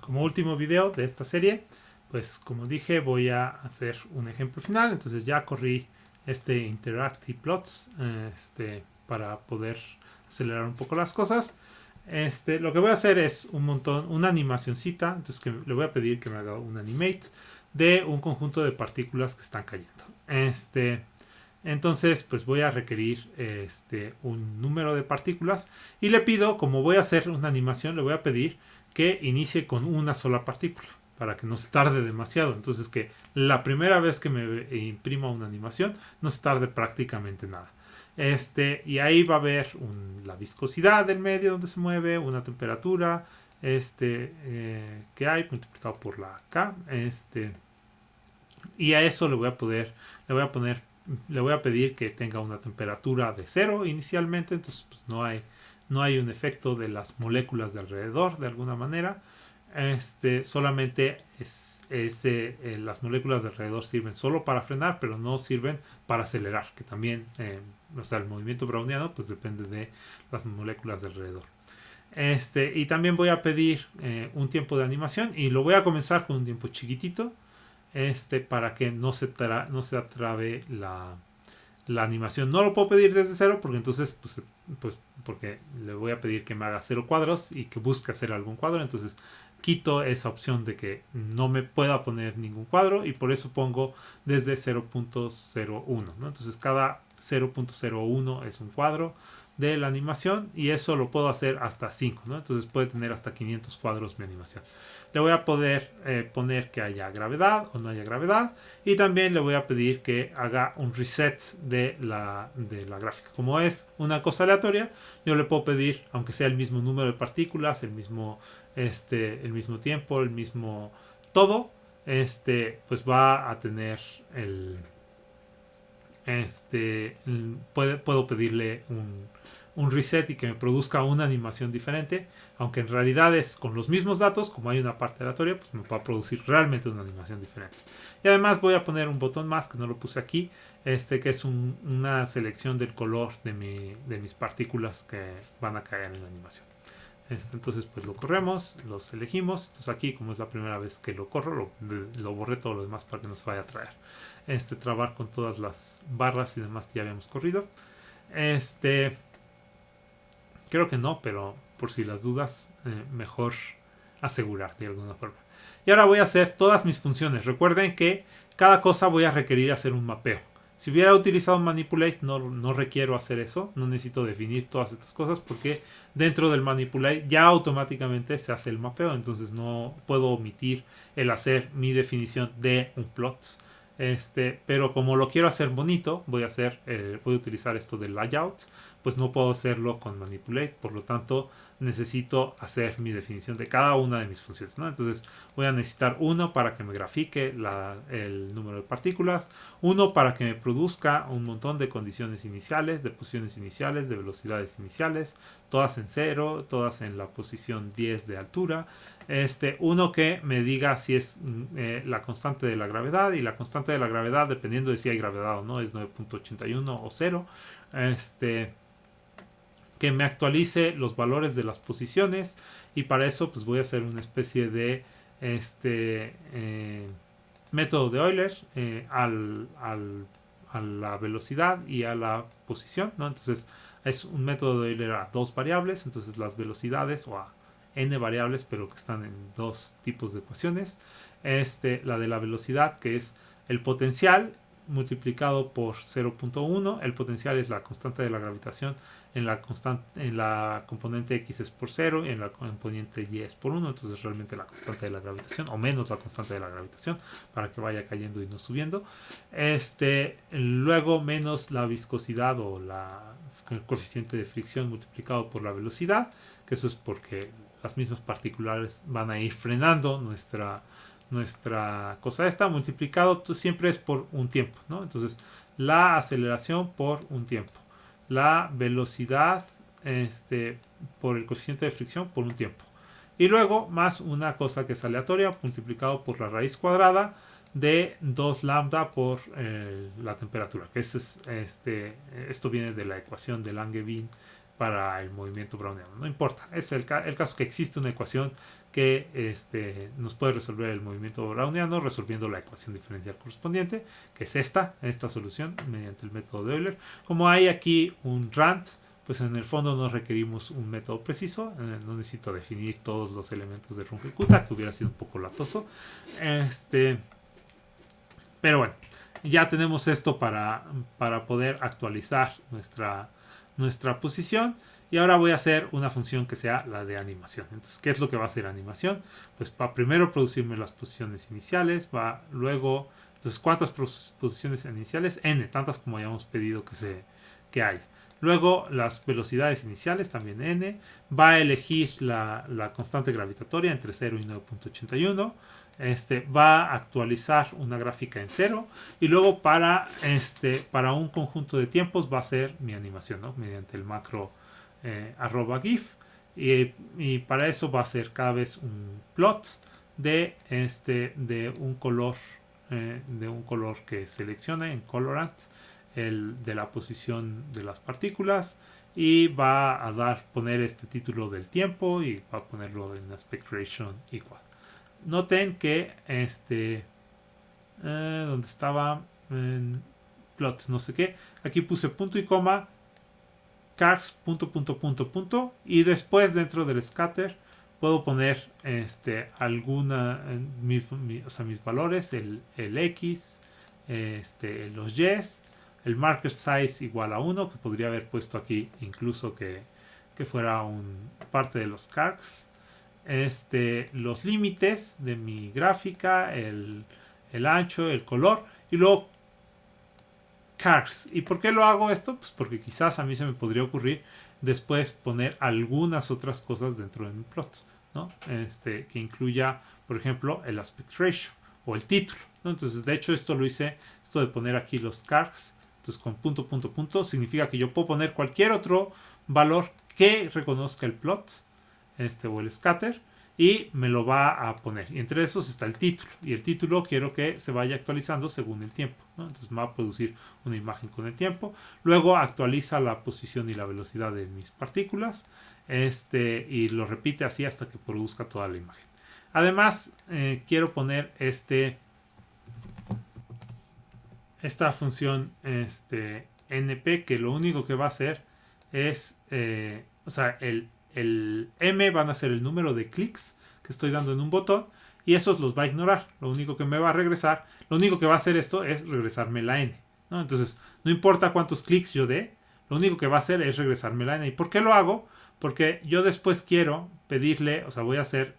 como último video de esta serie, pues como dije, voy a hacer un ejemplo final. Entonces ya corrí este Interactive Plots para poder acelerar un poco las cosas. Lo que voy a hacer es una animacioncita. Entonces le voy a pedir que me haga un animate de un conjunto de partículas que están cayendo. Entonces, pues voy a requerir un número de partículas y le pido, como voy a hacer una animación, le voy a pedir que inicie con una sola partícula para que no se tarde demasiado. Entonces, que la primera vez que me imprima una animación no se tarde prácticamente nada. Y ahí va a haber la viscosidad del medio donde se mueve, una temperatura que hay multiplicado por la K. Y a eso le voy a pedir que tenga una temperatura de 0 inicialmente. Entonces pues, no hay un efecto de las moléculas de alrededor de alguna manera. Solamente las moléculas de alrededor sirven solo para frenar, pero no sirven para acelerar, que también el movimiento browniano pues depende de las moléculas de alrededor. Y también voy a pedir un tiempo de animación y lo voy a comenzar con un tiempo chiquitito para que no se atrabe la animación. No lo puedo pedir desde 0 porque entonces pues porque le voy a pedir que me haga 0 cuadros y que busque hacer algún cuadro. Entonces quito esa opción de que no me pueda poner ningún cuadro y por eso pongo desde 0.01, ¿no? Entonces cada 0.01 es un cuadro de la animación y eso lo puedo hacer hasta 5, ¿no? Entonces puede tener hasta 500 cuadros mi animación. Le voy a poder poner que haya gravedad o no haya gravedad y también le voy a pedir que haga un reset de la gráfica. Como es una cosa aleatoria, yo le puedo pedir, aunque sea el mismo número de partículas, el mismo tiempo, el mismo todo, pues va a tener puedo pedirle un reset y que me produzca una animación diferente, aunque en realidad es con los mismos datos, como hay una parte aleatoria, pues me va a producir realmente una animación diferente. Y además voy a poner un botón más que no lo puse aquí, que es una selección del color de mis partículas que van a caer en la animación. Entonces pues lo corremos, los elegimos. Entonces aquí, como es la primera vez que lo corro, lo borré todo lo demás para que no se vaya a traer trabar con todas las barras y demás que ya habíamos corrido. Creo que no, pero por si las dudas, mejor asegurar de alguna forma. Y ahora voy a hacer todas mis funciones. Recuerden que cada cosa voy a requerir hacer un mapeo. Si hubiera utilizado manipulate, no requiero hacer eso. No necesito definir todas estas cosas porque dentro del manipulate ya automáticamente se hace el mapeo. Entonces no puedo omitir el hacer mi definición de un plot. Pero como lo quiero hacer bonito, voy a utilizar esto del layout. Pues no puedo hacerlo con manipulate. Por lo tanto, necesito hacer mi definición de cada una de mis funciones, ¿no? Entonces voy a necesitar uno para que me grafique el número de partículas, uno para que me produzca un montón de condiciones iniciales, de posiciones iniciales, de velocidades iniciales, todas en 0, todas en la posición 10 de altura, uno que me diga si es la constante de la gravedad, y la constante de la gravedad, dependiendo de si hay gravedad o no, es 9.81 o 0, que me actualice los valores de las posiciones, y para eso pues voy a hacer una especie de método de Euler a la velocidad y a la posición, ¿no? Entonces es un método de Euler a dos variables, entonces las velocidades, o a n variables, pero que están en dos tipos de ecuaciones. La de la velocidad, que es el potencial multiplicado por 0.1. El potencial es la constante de la gravitación en la componente x es por 0 y en la componente y es por 1. Entonces realmente la constante de la gravitación, o menos la constante de la gravitación, para que vaya cayendo y no subiendo. Luego menos la viscosidad o el coeficiente de fricción multiplicado por la velocidad, que eso es porque las mismas particulares van a ir frenando nuestra cosa esta, multiplicado siempre es por un tiempo, ¿no? Entonces la aceleración por un tiempo, la velocidad por el coeficiente de fricción por un tiempo, y luego más una cosa que es aleatoria multiplicado por la raíz cuadrada de 2 lambda por la temperatura, que esto viene de la ecuación de Langevin para el movimiento browniano. No importa, es el caso que existe una ecuación que nos puede resolver el movimiento browniano resolviendo la ecuación diferencial correspondiente, que es esta solución mediante el método de Euler. Como hay aquí un RAND, pues en el fondo no requerimos un método preciso, no necesito definir todos los elementos de Runge-Kutta, que hubiera sido un poco latoso. Pero bueno, ya tenemos esto para poder actualizar nuestra posición. Y ahora voy a hacer una función que sea la de animación. Entonces, ¿qué es lo que va a hacer animación? Pues va primero producirme las posiciones iniciales, luego, entonces, ¿cuántas posiciones iniciales? N, tantas como hayamos pedido que haya. Luego las velocidades iniciales, también N. Va a elegir la constante gravitatoria entre 0 y 9.81. Va a actualizar una gráfica en 0. Y luego para un conjunto de tiempos va a ser mi animación, ¿no? Mediante el macro @gif. Y para eso va a ser cada vez un plot de un color que seleccione en colorant de la posición de las partículas, y va a poner este título del tiempo y va a ponerlo en aspect ratio igual. Noten que donde estaba en plot no sé qué, aquí puse punto y coma, cargs punto, y después dentro del scatter puedo poner mis valores, el x, los y's, el marker size igual a 1, que podría haber puesto aquí incluso que fuera parte de los cargs, los límites de mi gráfica, el ancho, el color, y luego cargs. ¿Y por qué lo hago esto? Pues porque quizás a mí se me podría ocurrir después poner algunas otras cosas dentro de mi plot, ¿no? Que incluya, por ejemplo, el aspect ratio o el título, ¿no? Entonces, de hecho, esto lo hice, esto de poner aquí los cargs, entonces con punto, significa que yo puedo poner cualquier otro valor que reconozca el plot, o el scatter, y me lo va a poner. Y entre esos está el título. Y el título quiero que se vaya actualizando según el tiempo, ¿no? Entonces me va a producir una imagen con el tiempo. Luego actualiza la posición y la velocidad de mis partículas. Y lo repite así hasta que produzca toda la imagen. Además, quiero poner esta función np, que lo único que va a hacer es, el m van a ser el número de clics que estoy dando en un botón, y esos los va a ignorar. Lo único que me va a regresar, lo único que va a hacer esto es regresarme la n, ¿no? Entonces, no importa cuántos clics yo dé, lo único que va a hacer es regresarme la n. ¿Y por qué lo hago? Porque yo después quiero pedirle, voy a hacer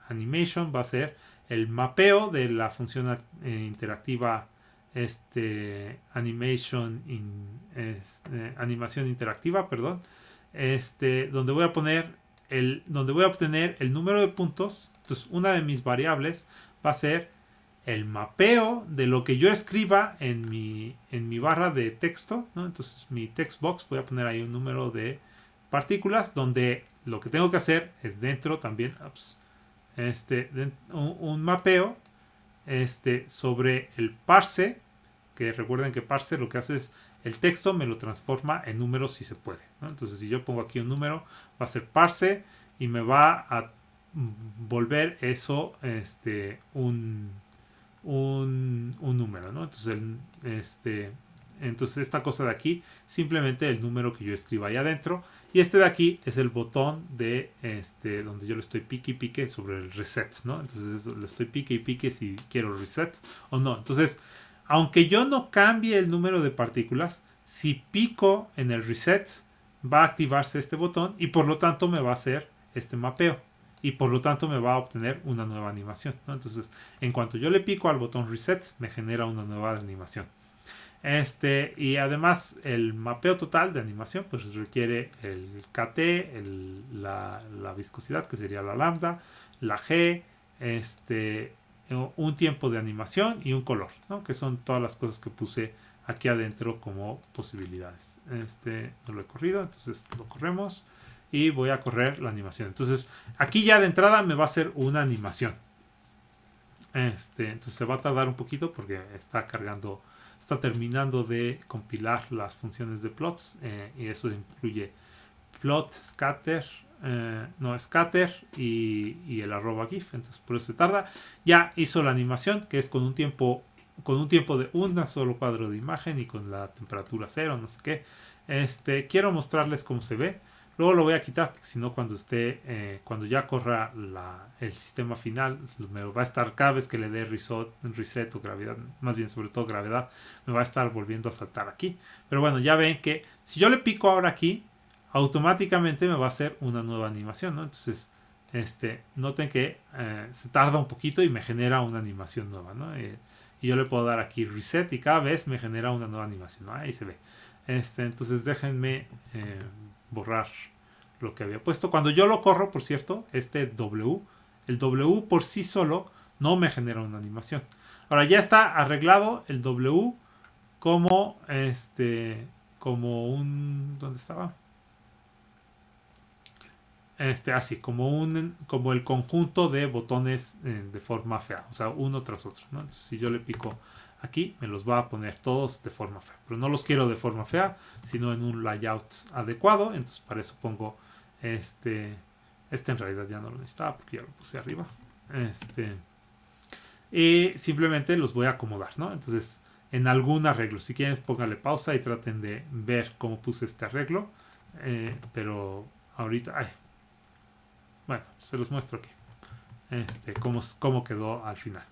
animation, va a ser el mapeo de la función interactiva, animación interactiva, perdón, donde voy a obtener el número de puntos. Entonces, una de mis variables va a ser el mapeo de lo que yo escriba en mi barra de texto, ¿no? Entonces, mi text box, voy a poner ahí un número de partículas, donde lo que tengo que hacer es dentro también un mapeo sobre el parse, que recuerden que parse lo que hace es el texto me lo transforma en números si se puede, ¿no? Entonces, si yo pongo aquí un número, va a ser parse y me va a volver eso un número, ¿no? Entonces, entonces esta cosa de aquí, simplemente el número que yo escriba ahí adentro. Y este de aquí es el botón de donde yo le estoy pique y pique sobre el reset, ¿no? Entonces le estoy pique y pique si quiero reset o no. Entonces, aunque yo no cambie el número de partículas, si pico en el reset, va a activarse este botón y por lo tanto me va a hacer este mapeo. Y por lo tanto me va a obtener una nueva animación, ¿no? Entonces, en cuanto yo le pico al botón reset, me genera una nueva animación. Y además el mapeo total de animación pues requiere el KT, la viscosidad, que sería la lambda, la G, un tiempo de animación y un color, ¿no? Que son todas las cosas que puse aquí adentro como posibilidades. No lo he corrido, entonces lo corremos y voy a correr la animación. Entonces aquí ya de entrada me va a hacer una animación. Entonces se va a tardar un poquito porque está terminando de compilar las funciones de plots, y eso incluye plot, scatter, no, scatter y el arroba GIF. Entonces por eso se tarda. Ya hizo la animación, que es con un tiempo de un solo cuadro de imagen y con la temperatura cero, no sé qué. Quiero mostrarles cómo se ve. Luego lo voy a quitar porque si no cuando ya corra el sistema final, me va a estar cada vez que le dé reset o gravedad, más bien sobre todo gravedad, me va a estar volviendo a saltar aquí. Pero bueno, ya ven que si yo le pico ahora aquí, automáticamente me va a hacer una nueva animación, ¿no? Entonces, noten que se tarda un poquito y me genera una animación nueva, ¿no? Y yo le puedo dar aquí reset y cada vez me genera una nueva animación, ¿no? Ahí se ve. Entonces déjenme borrar lo que había puesto. Cuando yo lo corro, por cierto, el W por sí solo no me genera una animación. Ahora ya está arreglado el W como ¿dónde estaba? Así, como el conjunto de botones de forma fea, o sea, uno tras otro, ¿no? Entonces, si yo le pico aquí, me los va a poner todos de forma fea, pero no los quiero de forma fea, sino en un layout adecuado. Entonces para eso pongo en realidad ya no lo necesitaba porque ya lo puse arriba, y simplemente los voy a acomodar, ¿no? Entonces en algún arreglo, si quieren pónganle pausa y traten de ver cómo puse este arreglo, pero ahorita, bueno, se los muestro aquí. Cómo quedó al final.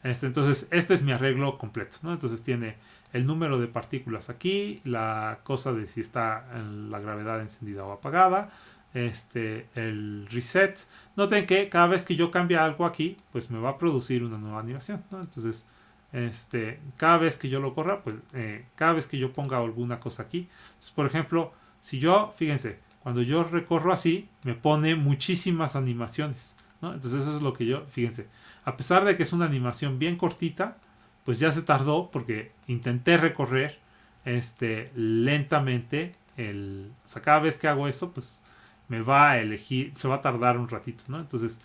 Entonces, este es mi arreglo completo, ¿no? Entonces tiene el número de partículas aquí, la cosa de si está en la gravedad encendida o apagada, el reset. Noten que cada vez que yo cambie algo aquí, pues me va a producir una nueva animación, ¿no? Entonces, cada vez que yo lo corra, pues cada vez que yo ponga alguna cosa aquí, entonces, por ejemplo, si yo, fíjense, cuando yo recorro así, me pone muchísimas animaciones, ¿no? Entonces eso es lo que yo, fíjense, a pesar de que es una animación bien cortita, pues ya se tardó porque intenté recorrer lentamente o sea, cada vez que hago eso, pues me va a elegir, se va a tardar un ratito, ¿no? Entonces,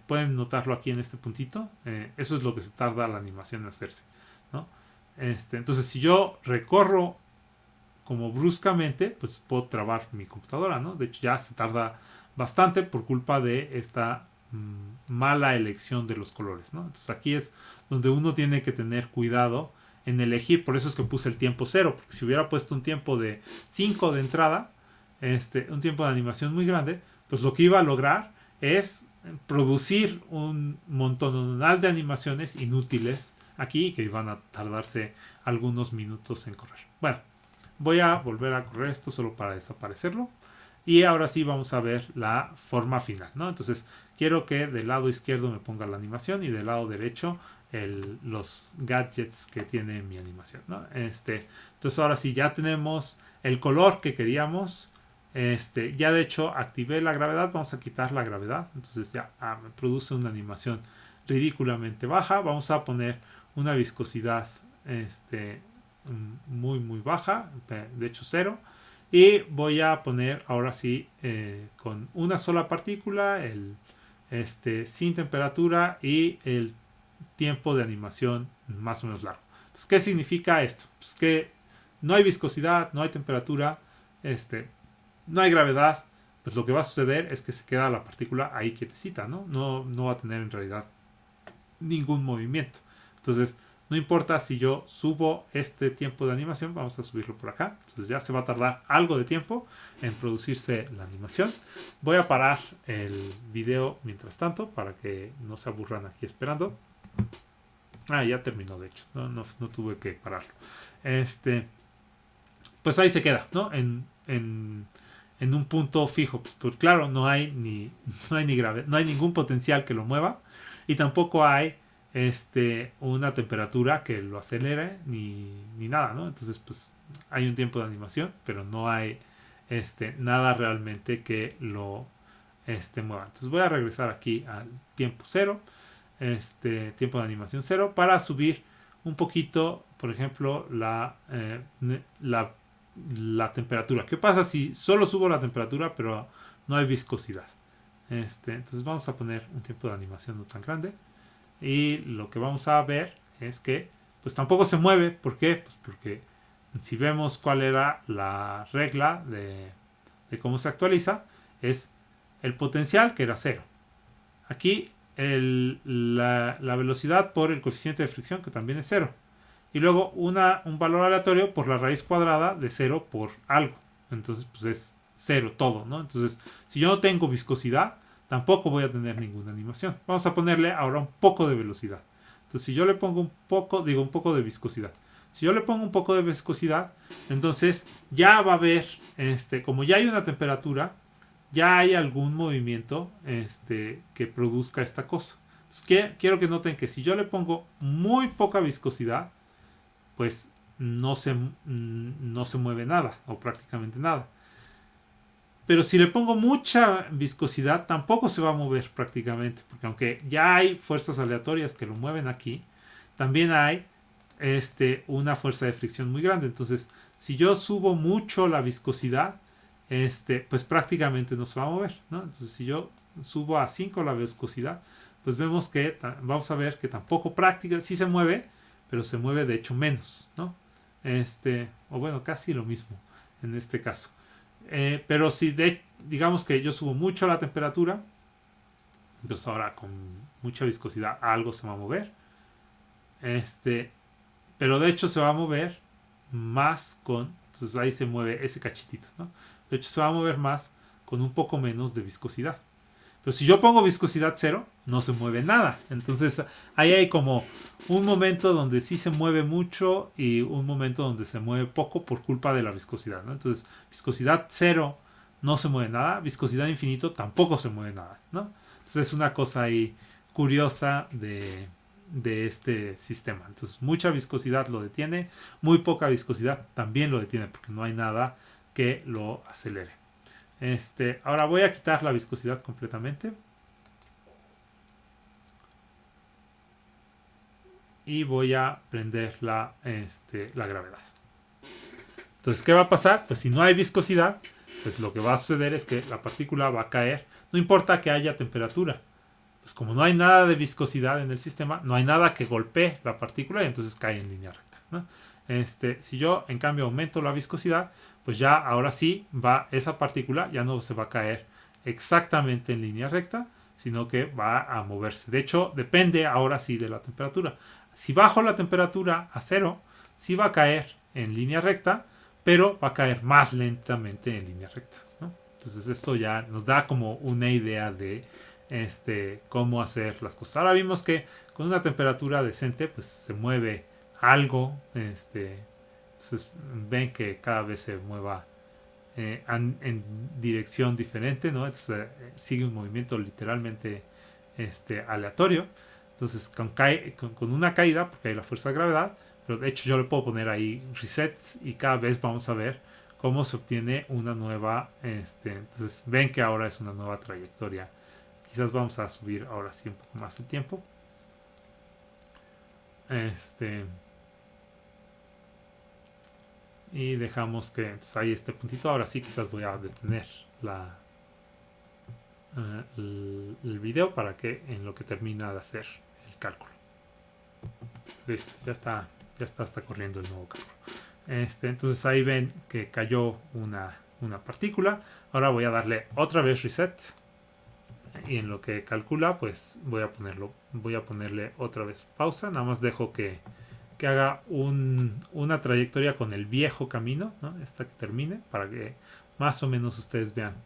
pueden notarlo aquí en este puntito, eso es lo que se tarda la animación en hacerse, ¿no? Entonces, si yo recorro como bruscamente, pues puedo trabar mi computadora, ¿no? De hecho, ya se tarda bastante por culpa de esta mala elección de los colores, ¿no? Entonces aquí es donde uno tiene que tener cuidado en elegir. Por eso es que puse el tiempo 0, porque si hubiera puesto un tiempo de 5 de entrada, un tiempo de animación muy grande, pues lo que iba a lograr es producir un montonal de animaciones inútiles aquí que iban a tardarse algunos minutos en correr. Bueno, voy a volver a correr esto solo para desaparecerlo. Y ahora sí vamos a ver la forma final, ¿no? Entonces quiero que del lado izquierdo me ponga la animación y del lado derecho los gadgets que tiene mi animación, ¿no? Entonces ahora sí ya tenemos el color que queríamos. Ya de hecho activé la gravedad. Vamos a quitar la gravedad. Entonces ya me produce una animación ridículamente baja. Vamos a poner una viscosidad muy muy baja, de hecho 0. Y voy a poner ahora sí con una sola partícula, sin temperatura y el tiempo de animación más o menos largo. Entonces, ¿qué significa esto? Pues que no hay viscosidad, no hay temperatura, no hay gravedad. Pues lo que va a suceder es que se queda la partícula ahí quietecita, ¿no? No va a tener en realidad ningún movimiento. Entonces, no importa si yo subo este tiempo de animación, vamos a subirlo por acá. Entonces ya se va a tardar algo de tiempo en producirse la animación. Voy a parar el video mientras tanto para que no se aburran aquí esperando. Ya terminó de hecho, no tuve que pararlo. Pues ahí se queda, ¿no? En un punto fijo. Pues claro, no hay ningún potencial que lo mueva y tampoco hay una temperatura que lo acelere ni nada, ¿no? Entonces pues hay un tiempo de animación, pero no hay nada realmente que lo mueva. Entonces voy a regresar aquí al tiempo 0, tiempo de animación 0, para subir un poquito, por ejemplo, la temperatura. ¿Qué pasa si solo subo la temperatura pero no hay viscosidad? Entonces vamos a poner un tiempo de animación no tan grande. Y lo que vamos a ver es que pues tampoco se mueve. ¿Por qué? Pues porque si vemos cuál era la regla de cómo se actualiza, es el potencial, que era 0. Aquí la velocidad por el coeficiente de fricción, que también es 0. Y luego un valor aleatorio por la raíz cuadrada de 0 por algo. Entonces, pues es 0 todo, ¿no? Entonces, si yo no tengo viscosidad, tampoco voy a tener ninguna animación. Vamos a ponerle ahora un poco de velocidad. Entonces, si yo le pongo un poco de viscosidad. Si yo le pongo un poco de viscosidad, entonces ya va a haber, como ya hay una temperatura, ya hay algún movimiento que produzca esta cosa. Entonces, quiero que noten que si yo le pongo muy poca viscosidad, pues no se mueve nada o prácticamente nada. Pero si le pongo mucha viscosidad, tampoco se va a mover prácticamente, porque aunque ya hay fuerzas aleatorias que lo mueven aquí, también hay una fuerza de fricción muy grande. Entonces, si yo subo mucho la viscosidad, pues prácticamente no se va a mover, ¿no? Entonces, si yo subo a 5 la viscosidad, pues vemos que vamos a ver que tampoco prácticamente sí se mueve, pero se mueve de hecho menos, ¿no? O bueno, casi lo mismo en este caso. Pero si digamos que yo subo mucho la temperatura, entonces ahora con mucha viscosidad algo se va a mover. Pero de hecho se va a mover más con, entonces ahí se mueve ese cachitito, ¿no? De hecho se va a mover más con un poco menos de viscosidad. Pero si yo pongo viscosidad 0, no se mueve nada. Entonces ahí hay como un momento donde sí se mueve mucho y un momento donde se mueve poco por culpa de la viscosidad, ¿no? Entonces viscosidad 0 no se mueve nada, viscosidad infinito tampoco se mueve nada, ¿no? Entonces es una cosa ahí curiosa de este sistema. Entonces mucha viscosidad lo detiene, muy poca viscosidad también lo detiene porque no hay nada que lo acelere. Ahora voy a quitar la viscosidad completamente. Y voy a prender la gravedad. Entonces, ¿qué va a pasar? Pues si no hay viscosidad, pues lo que va a suceder es que la partícula va a caer. No importa que haya temperatura. Pues como no hay nada de viscosidad en el sistema, no hay nada que golpee la partícula y entonces cae en línea recta, ¿no? Si yo en cambio aumento la viscosidad, pues ya ahora sí esa partícula ya no se va a caer exactamente en línea recta, sino que va a moverse. De hecho, depende ahora sí de la temperatura. Si bajo la temperatura a 0, sí va a caer en línea recta, pero va a caer más lentamente en línea recta, ¿no? Entonces esto ya nos da como una idea de cómo hacer las cosas. Ahora vimos que con una temperatura decente pues se mueve algo, entonces ven que cada vez se mueva en dirección diferente, ¿no? Entonces, sigue un movimiento literalmente aleatorio. Entonces con una caída, porque hay la fuerza de gravedad, pero de hecho yo le puedo poner ahí resets y cada vez vamos a ver cómo se obtiene una nueva, entonces ven que ahora es una nueva trayectoria. Quizás vamos a subir ahora sí un poco más el tiempo. Y dejamos que entonces hay este puntito. Ahora sí quizás voy a detener el video para que en lo que termina de hacer el cálculo. Listo, ya está corriendo el nuevo cálculo. Entonces ahí ven que cayó una partícula. Ahora voy a darle otra vez reset. Y en lo que calcula, pues voy a ponerle otra vez pausa. Nada más dejo que haga una trayectoria con el viejo camino, ¿no? Esta que termine, para que más o menos ustedes vean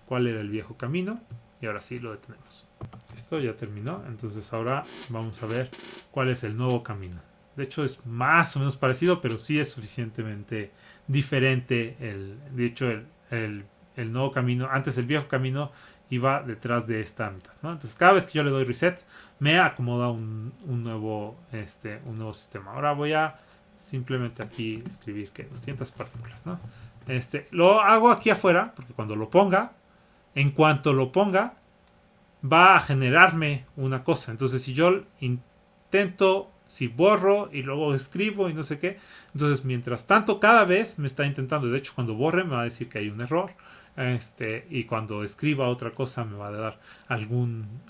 cuál era el viejo camino. Y ahora sí lo detenemos. Esto ya terminó. Entonces ahora vamos a ver cuál es el nuevo camino. De hecho es más o menos parecido, pero sí es suficientemente diferente. De hecho el nuevo camino, antes el viejo camino iba detrás de esta mitad, ¿no? Entonces cada vez que yo le doy reset me acomoda un nuevo sistema. Ahora voy a simplemente aquí escribir que 200 partículas, ¿no? Lo hago aquí afuera porque cuando lo ponga, en cuanto lo ponga, va a generarme una cosa. Entonces si yo intento, si borro y luego escribo y no sé qué, entonces mientras tanto cada vez me está intentando, de hecho cuando borre me va a decir que hay un error. Y cuando escriba otra cosa me va a dar algún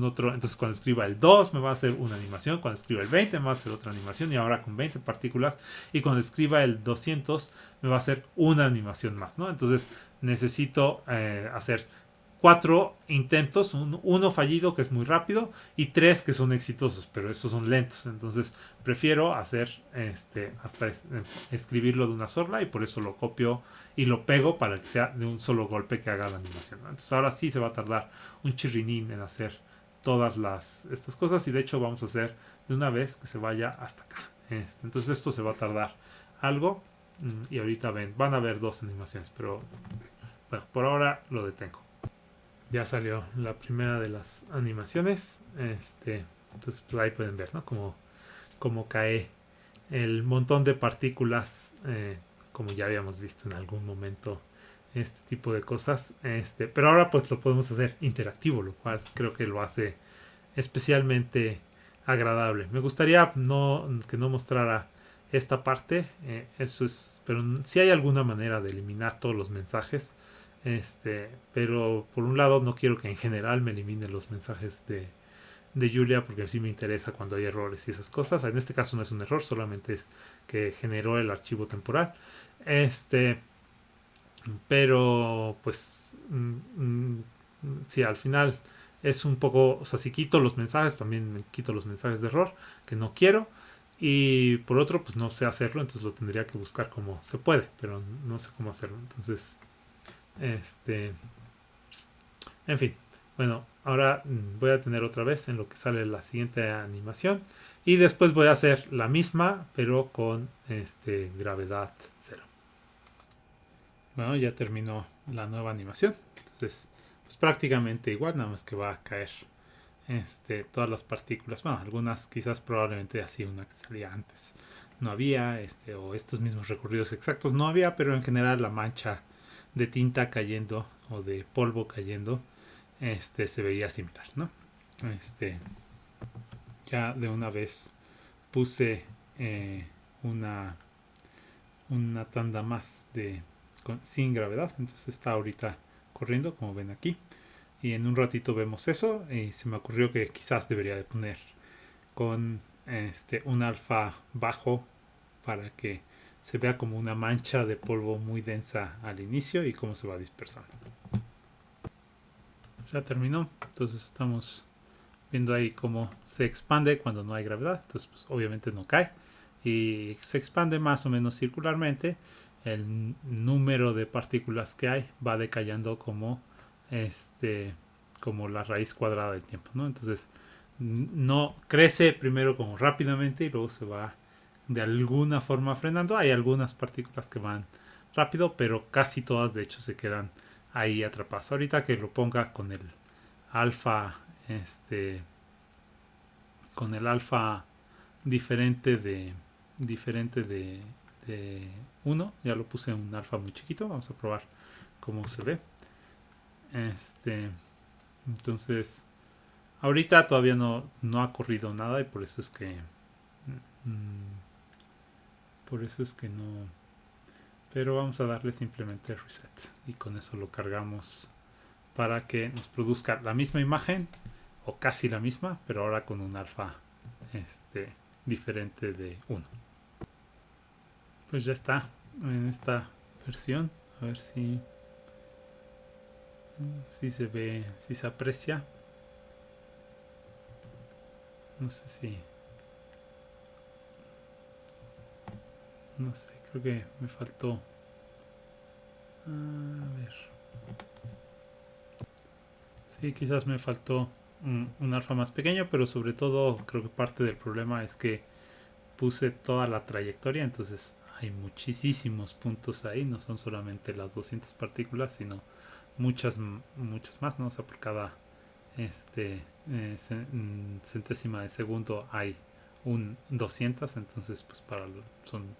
otro. Entonces cuando escriba el 2 me va a hacer una animación, cuando escriba el 20 me va a hacer otra animación, y ahora con 20 partículas, y cuando escriba el 200 me va a hacer una animación más, ¿no? Entonces necesito hacer 4 intentos, uno fallido que es muy rápido y 3 que son exitosos, pero esos son lentos. Entonces prefiero hacer hasta escribirlo de una sola, y por eso lo copio y lo pego para que sea de un solo golpe que haga la animación, ¿no? Entonces ahora sí se va a tardar un chirrinín en hacer todas estas cosas, y de hecho vamos a hacer de una vez que se vaya hasta acá. Entonces esto se va a tardar algo, y ahorita van a ver 2 animaciones, pero bueno, por ahora lo detengo. Ya salió la primera de las animaciones. Entonces pues ahí pueden ver, ¿no? Como cae el montón de partículas, como ya habíamos visto en algún momento, este tipo de cosas. Pero ahora pues lo podemos hacer interactivo, lo cual creo que lo hace especialmente agradable. Me gustaría que no mostrara esta parte, eso es, pero si hay alguna manera de eliminar todos los mensajes. Pero por un lado no quiero que en general me elimine los mensajes de Julia, porque sí me interesa cuando hay errores y esas cosas. En este caso no es un error, solamente es que generó el archivo temporal. Pero pues sí, al final es un poco, o sea, si quito los mensajes, también me quito los mensajes de error que no quiero. Y por otro, pues no sé hacerlo, entonces lo tendría que buscar como se puede, pero no sé cómo hacerlo. Entonces, en fin, bueno, ahora voy a tener otra vez en lo que sale la siguiente animación, y después voy a hacer la misma pero con gravedad cero. Bueno, ya terminó la nueva animación, entonces pues prácticamente igual, nada más que va a caer todas las partículas. Bueno, algunas quizás probablemente así, una que salía antes no había, o estos mismos recorridos exactos no había, pero en general la mancha de tinta cayendo o de polvo cayendo se veía similar, ¿no? Ya de una vez puse una tanda más sin gravedad, entonces está ahorita corriendo, como ven aquí, y en un ratito vemos eso, y se me ocurrió que quizás debería de poner con un alfa bajo para que se vea como una mancha de polvo muy densa al inicio y cómo se va dispersando. Ya terminó, entonces estamos viendo ahí cómo se expande cuando no hay gravedad. Entonces pues obviamente no cae y se expande más o menos circularmente. El número de partículas que hay va decayendo como como la raíz cuadrada del tiempo, ¿no? Entonces no crece primero como rápidamente y luego se va de alguna forma frenando. Hay algunas partículas que van rápido, pero casi todas de hecho se quedan ahí atrapadas. Ahorita que lo ponga con el alfa con el alfa diferente de 1, ya lo puse en un alfa muy chiquito, vamos a probar cómo se ve. Entonces ahorita todavía no ha corrido nada, y por eso es que no, pero vamos a darle simplemente reset y con eso lo cargamos para que nos produzca la misma imagen o casi la misma, pero ahora con un alfa diferente de 1. Pues ya está en esta versión, a ver si se ve, si se aprecia. No sé si, no sé, creo que me faltó, a ver, sí, quizás me faltó un alfa más pequeño, pero sobre todo creo que parte del problema es que puse toda la trayectoria, entonces hay muchísimos puntos ahí, no son solamente las 200 partículas, sino muchas más, ¿no? O sea, por cada centésima de segundo hay un 200, entonces pues son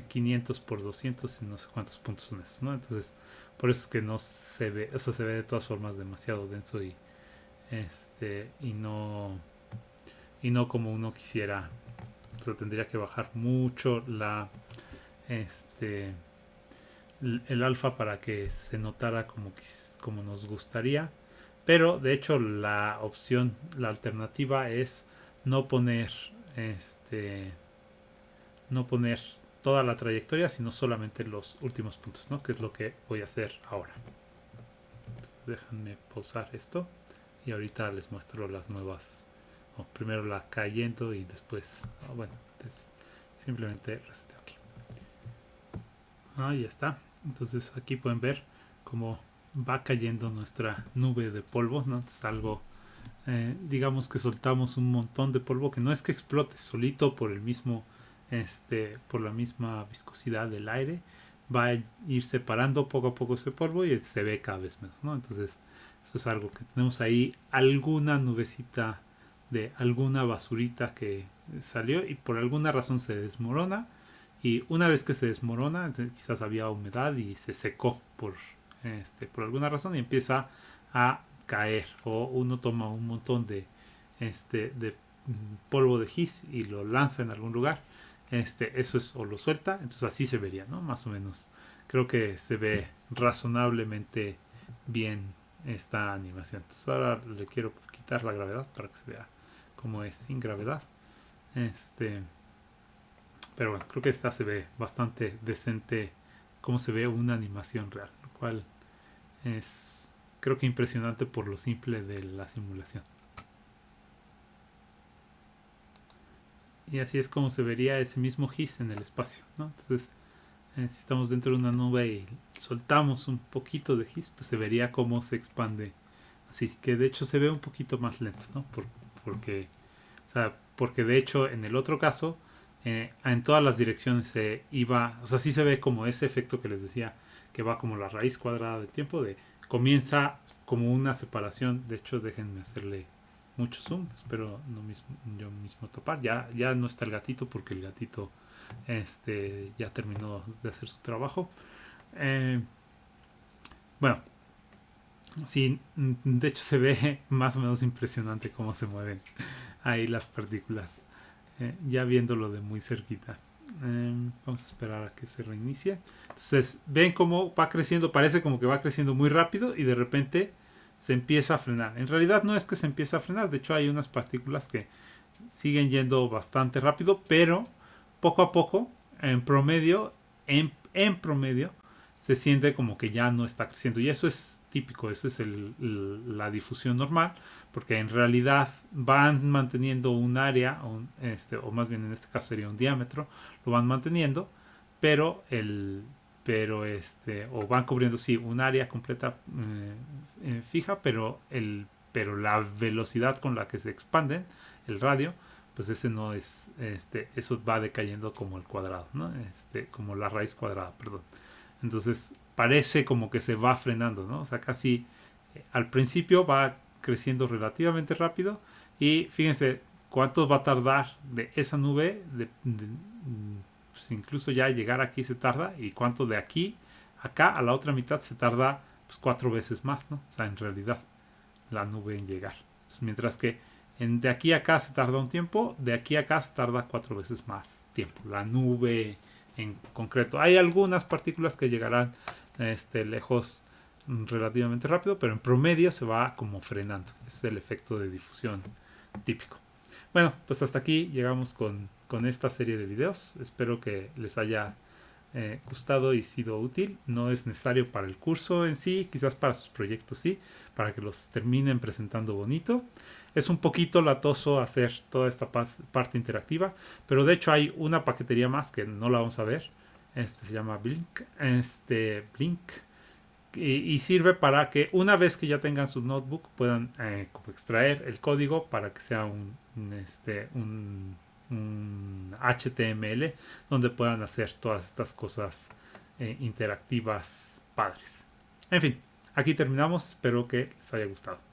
500 por 200 y no sé cuántos puntos son esos, ¿no? Entonces por eso es que no se ve, o sea, se ve de todas formas demasiado denso y y no como uno quisiera. O sea, tendría que bajar mucho la el alfa para que se notara como nos gustaría. Pero de hecho la opción, la alternativa es no poner este no poner toda la trayectoria, sino solamente los últimos puntos, ¿no? Que es lo que voy a hacer ahora. Entonces déjenme pausar esto y ahorita les muestro las nuevas. Primero la cayendo y después, bueno, simplemente reseteo aquí. Ya está. Entonces aquí pueden ver cómo va cayendo nuestra nube de polvo, ¿no? Es algo, digamos que soltamos un montón de polvo que no es que explote, solito por el mismo, por la misma viscosidad del aire, va a ir separando poco a poco ese polvo y se ve cada vez menos, ¿no? Entonces eso es algo que tenemos ahí, alguna nubecita de alguna basurita que salió y por alguna razón se desmorona. Y una vez que se desmorona, quizás había humedad y se secó por alguna razón y empieza a caer. O uno toma un montón de polvo de gis y lo lanza en algún lugar. Eso es, o lo suelta. Entonces así se vería, ¿no? Más o menos. Creo que se ve razonablemente bien esta animación. Entonces ahora le quiero quitar la gravedad para que se vea cómo es sin gravedad. Pero bueno, creo que esta se ve bastante decente cómo se ve una animación real, lo cual es creo que impresionante por lo simple de la simulación. Y así es como se vería ese mismo GIS en el espacio, ¿no? Entonces, si estamos dentro de una nube y soltamos un poquito de GIS, pues se vería cómo se expande. Así que de hecho se ve un poquito más lento, ¿no? Porque de hecho en el otro caso en todas las direcciones se iba, o sea, sí se ve como ese efecto que les decía, que va como la raíz cuadrada del tiempo, comienza como una separación. De hecho, déjenme hacerle mucho zoom, espero yo mismo topar. Ya no está el gatito porque el gatito ya terminó de hacer su trabajo. Bueno, sí, de hecho se ve más o menos impresionante cómo se mueven ahí las partículas. Ya viéndolo de muy cerquita. Vamos a esperar a que se reinicie. Entonces ven cómo va creciendo, parece como que va creciendo muy rápido y de repente se empieza a frenar. En realidad no es que se empiece a frenar, de hecho hay unas partículas que siguen yendo bastante rápido, pero poco a poco, en promedio, en promedio, se siente como que ya no está creciendo. Y eso es típico, eso es la difusión normal, porque en realidad van manteniendo un área, o más bien en este caso sería un diámetro, lo van manteniendo, pero o van cubriendo, sí, un área completa fija, pero la velocidad con la que se expanden, el radio, pues ese no es, eso va decayendo como el cuadrado, ¿no? Como la raíz cuadrada, perdón. Entonces parece como que se va frenando, ¿no? O sea, casi al principio va creciendo relativamente rápido y fíjense cuánto va a tardar de esa nube, pues incluso ya llegar aquí se tarda y cuánto de aquí acá a la otra mitad se tarda pues 4 veces más, ¿no? O sea, en realidad la nube en llegar. Entonces, mientras que de aquí a acá se tarda un tiempo, de aquí a acá se tarda 4 veces más tiempo. La nube en concreto. Hay algunas partículas que llegarán lejos relativamente rápido, pero en promedio se va como frenando. Ese es el efecto de difusión típico. Bueno, pues hasta aquí llegamos con esta serie de videos. Espero que les haya gustado y sido útil. No es necesario para el curso en sí, quizás para sus proyectos sí, para que los terminen presentando bonito. Es un poquito latoso hacer toda esta parte interactiva, pero de hecho hay una paquetería más que no la vamos a ver. Se llama Blink. Blink. Y sirve para que una vez que ya tengan su notebook puedan como extraer el código para que sea un HTML donde puedan hacer todas estas cosas interactivas padres. En fin, aquí terminamos. Espero que les haya gustado.